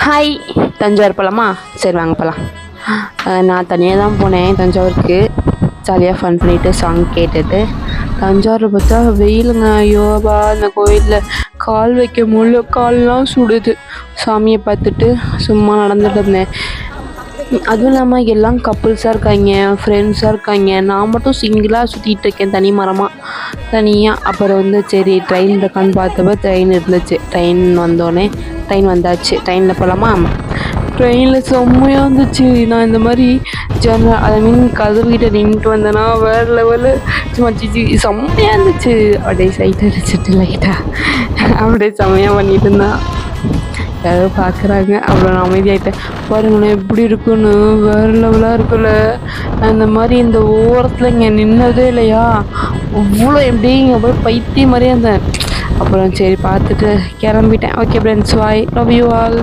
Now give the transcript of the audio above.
Hi, Thanjavur போகலாமா? சரி வாங்க போகலாம். நான் தனியாக தான் போனேன் தஞ்சாவூருக்கு. ஜாலியாக ஃபன் பண்ணிவிட்டு சாங் கேட்டுட்டு தஞ்சாவூரில் பார்த்தா வெயிலுங்க. ஐயோபா, அந்த கோயிலில் கால் வைக்க முடியல, கால்லாம் சுடுது. சாமியை பார்த்துட்டு சும்மா நடந்துட்டு இருந்தேன். அதுவும் இல்லாமல் எல்லாம் கப்புள்ஸாக இருக்காங்க, ஃப்ரெண்ட்ஸாக இருக்காங்க. நான் மட்டும் சிங்கிளாக சுற்றிட்டு இருக்கேன் தனியாக. அப்புறம் சரி ட்ரெயின் இருக்கான்னு பார்த்தப்ப ட்ரெயின் இருந்துச்சு. ட்ரெயின் வந்தாச்சு. ட்ரெயினில் போகலாமா? ட்ரெயினில் செம்மையாக இருந்துச்சு. நான் இந்த மாதிரி கதவுகிட்ட நின்றுட்டு வந்தேன்னா வேறு லெவலு. சும்மா செம்மையாக இருந்துச்சு. அப்படியே சைட் அடிச்சுட்டு லைட்டாக அப்படியே செம்மையாக பண்ணிட்டு இருந்தான். யாரோ பார்க்குறாங்க. அப்புறம் நான் அமைதியாகிட்டேன். பாருங்களேன் எப்படி இருக்குன்னு, வேறு லெவலாக இருக்குல்ல. நான் இந்த மாதிரி இந்த ஓரத்தில் இங்கே நின்னதே இல்லையா, அவ்வளோ எப்படி இங்கே போய் பைத்தியம் மாதிரியே இருந்தேன். அப்புறம் சரி பார்த்துட்டு கிளம்பிட்டேன். Okay friends, bye, love you all.